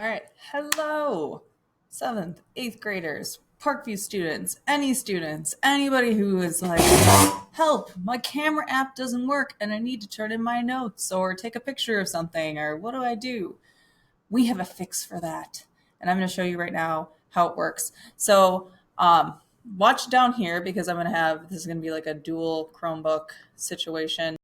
All right. Hello, 7th, 8th graders, Parkview students, anybody who is like, help, my camera app doesn't work and I need to turn in my notes or take a picture of something or what do I do? We have a fix for that. And I'm going to show you right now how it works. So watch down here because this is going to be like a dual Chromebook situation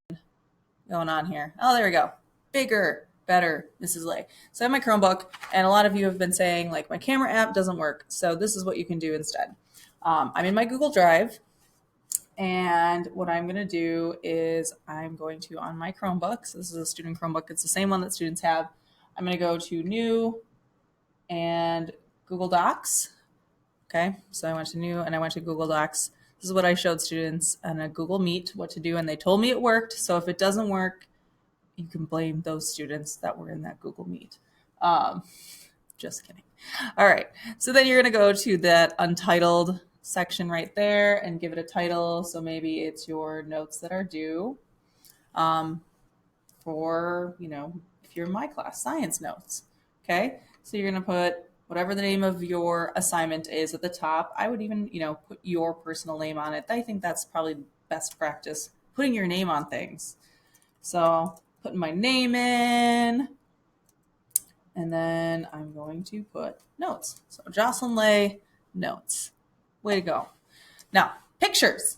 going on here. Oh, there we go. Bigger, better, Mrs. Lay. So I have my Chromebook, and a lot of you have been saying, like, my camera app doesn't work. So this is what you can do instead. I'm in my Google Drive, and what I'm going to do is I'm going to, on my Chromebook, so this is a student Chromebook. It's the same one that students have. I'm going to go to New and Google Docs. Okay, so I went to New and I went to Google Docs. This is what I showed students on a Google Meet what to do, and they told me it worked. So if it doesn't work, you can blame those students that were in that Google Meet. Just kidding. All right, so then you're going to go to that untitled section right there and give it a title. So maybe it's your notes that are due for, if you're in my class, science notes. Okay, so you're going to put whatever the name of your assignment is at the top. I would even, put your personal name on it. I think that's probably best practice, putting your name on things. So putting my name in, and then I'm going to put notes. So Jocelyn Lay, notes. Way to go. Now, pictures.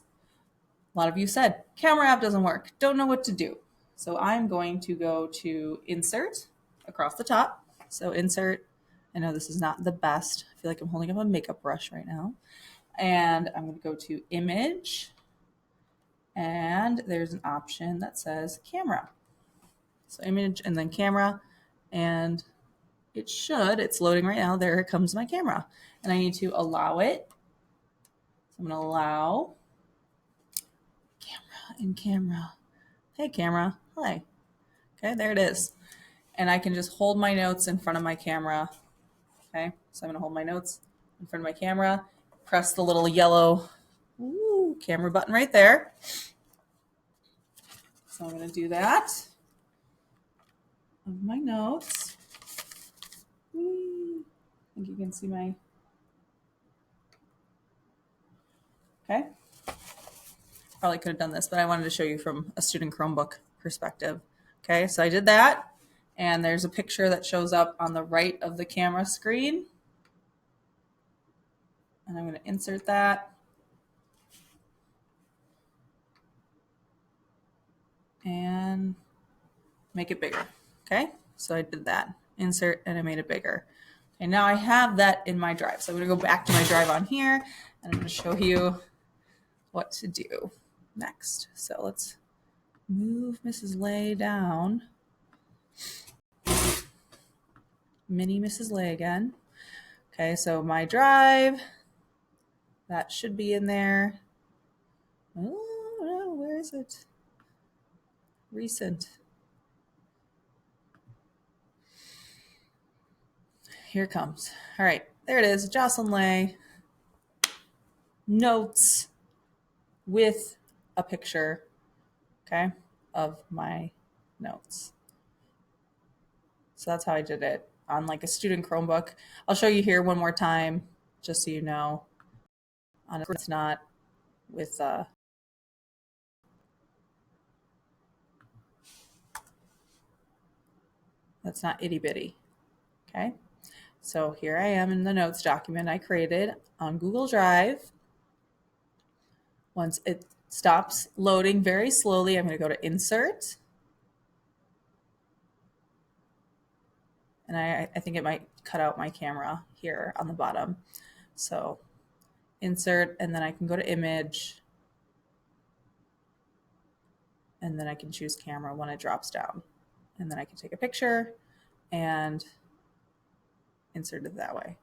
A lot of you said, camera app doesn't work. Don't know what to do. So I'm going to go to Insert across the top. So Insert. I know this is not the best. I feel like I'm holding up a makeup brush right now. And I'm going to go to Image. And there's an option that says Camera. So Image and then Camera. And it's loading right now. There comes my camera. And I need to allow it. So I'm going to allow camera and camera. Hey, camera. Hi. Okay, there it is. And I can just hold my notes in front of my camera. Okay, so I'm going to hold my notes in front of my camera, press the little yellow camera button right there. So I'm going to do that of my notes. I think you can see my... Okay. Probably could have done this, but I wanted to show you from a student Chromebook perspective. Okay, so I did that. And there's a picture that shows up on the right of the camera screen. And I'm going to insert that. And make it bigger. Okay, so I did that. Insert, and I made it bigger. And now I have that in my drive. So I'm going to go back to my drive on here, and I'm going to show you what to do next. So let's move Mrs. Lay down. Mini Mrs. Lay again. Okay, so my drive, that should be in there. Oh, where is it? Recent. Here it comes. All right, there it is. Jocelyn Lay. Notes with a picture, okay, of my notes. So that's how I did it on like a student Chromebook. I'll show you here one more time, just so you know. It's not with that's not itty bitty. Okay. So here I am in the notes document I created on Google Drive. Once it stops loading very slowly, I'm going to go to Insert. And I think it might cut out my camera here on the bottom. So Insert, and then I can go to Image. And then I can choose Camera when it drops down. And then I can take a picture and insert it that way.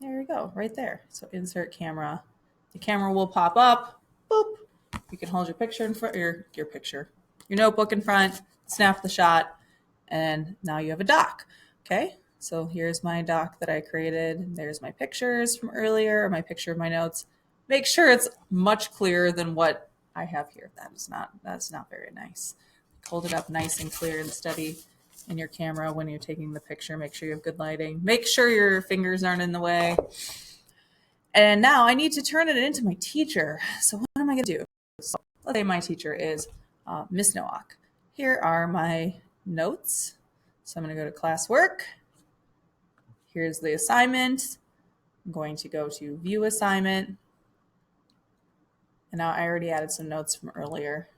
There we go, right there. So Insert Camera. The camera will pop up. Boop. You can hold your picture in front, your notebook in front, snap the shot, and now you have a doc. Okay, so here's my doc that I created. There's my pictures from earlier, my picture of my notes. Make sure it's much clearer than what I have here. That's not very nice. Hold it up nice and clear and steady. in your camera when you're taking the picture. Make sure you have good lighting. Make sure your fingers aren't in the way. And now I need to turn it into my teacher. So what am I going to do? So let's say my teacher is Miss Nowak. Here are my notes. So I'm going to go to classwork. Here's the assignment. I'm going to go to view assignment. And now I already added some notes from earlier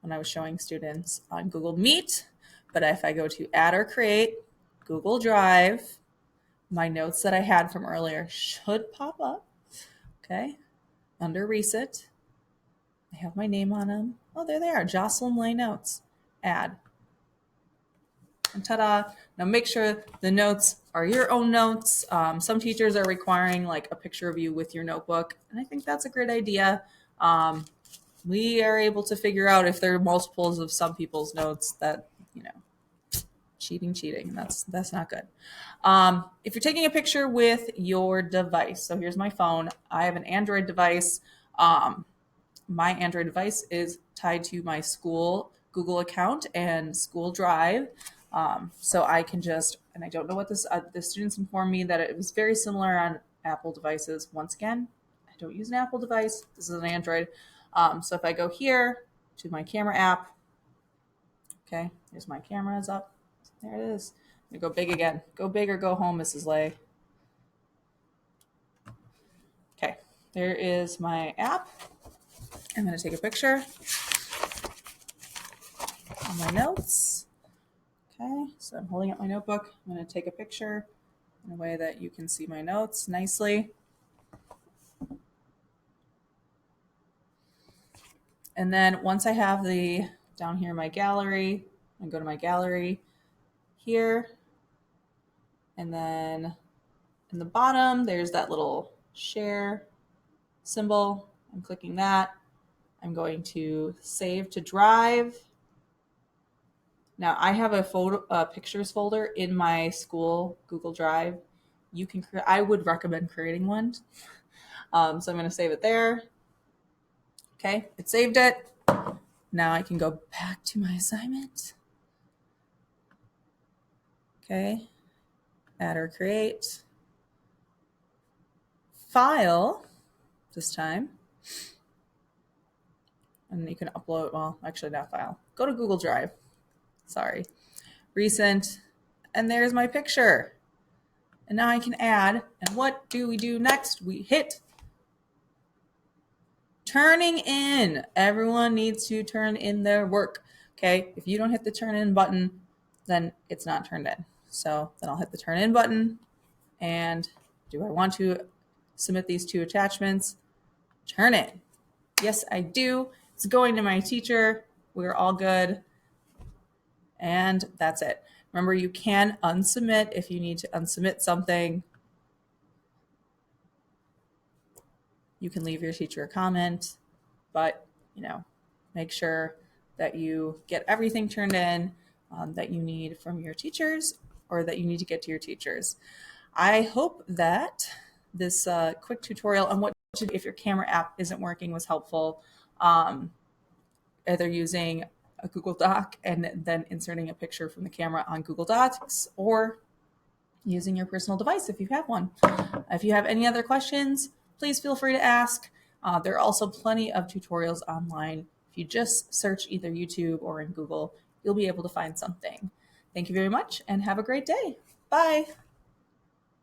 when I was showing students on Google Meet. But if I go to add or create, Google Drive, my notes that I had from earlier should pop up. Okay. Under recent, I have my name on them. Oh, there they are. Jocelyn Lay notes. Add. And ta-da. Now make sure the notes are your own notes. Some teachers are requiring like a picture of you with your notebook. And I think that's a great idea. We are able to figure out if there are multiples of some people's notes that, cheating. That's not good. If you're taking a picture with your device, so here's my phone. I have an Android device. My Android device is tied to my school Google account and school Drive. So I can and I don't know what the students informed me that it was very similar on Apple devices. Once again, I don't use an Apple device. This is an Android. So if I go here to my camera app, okay, here's my camera is up. There it is. I'm gonna go big again. Go big or go home, Mrs. Lay. Okay, there is my app. I'm gonna take a picture of my notes. Okay, so I'm holding up my notebook. I'm gonna take a picture in a way that you can see my notes nicely. And then once I have down here my gallery, I go to my gallery here. And then in the bottom, there's that little share symbol. I'm clicking that. I'm going to save to Drive. Now I have a pictures folder in my school Google Drive. I would recommend creating one. So I'm going to save it there. Okay, it saved it. Now I can go back to my assignment. Okay, add or create. File this time. And you can upload, well, actually not file. Go to Google Drive. Sorry. Recent. And there's my picture. And now I can add. And what do we do next? We hit turning in. Everyone needs to turn in their work. Okay. If you don't hit the turn in button, then it's not turned in. So then I'll hit the turn in button. And do I want to submit these 2 attachments? Turn in. Yes, I do. It's going to my teacher. We're all good. And that's it. Remember, you can unsubmit if you need to unsubmit something. You can leave your teacher a comment, but make sure that you get everything turned in that you need from your teachers or that you need to get to your teachers. I hope that this quick tutorial on what to do if your camera app isn't working was helpful. Either using a Google Doc and then inserting a picture from the camera on Google Docs, or using your personal device if you have one. If you have any other questions, please feel free to ask. There are also plenty of tutorials online. If you just search either YouTube or in Google, you'll be able to find something. Thank you very much and have a great day. Bye.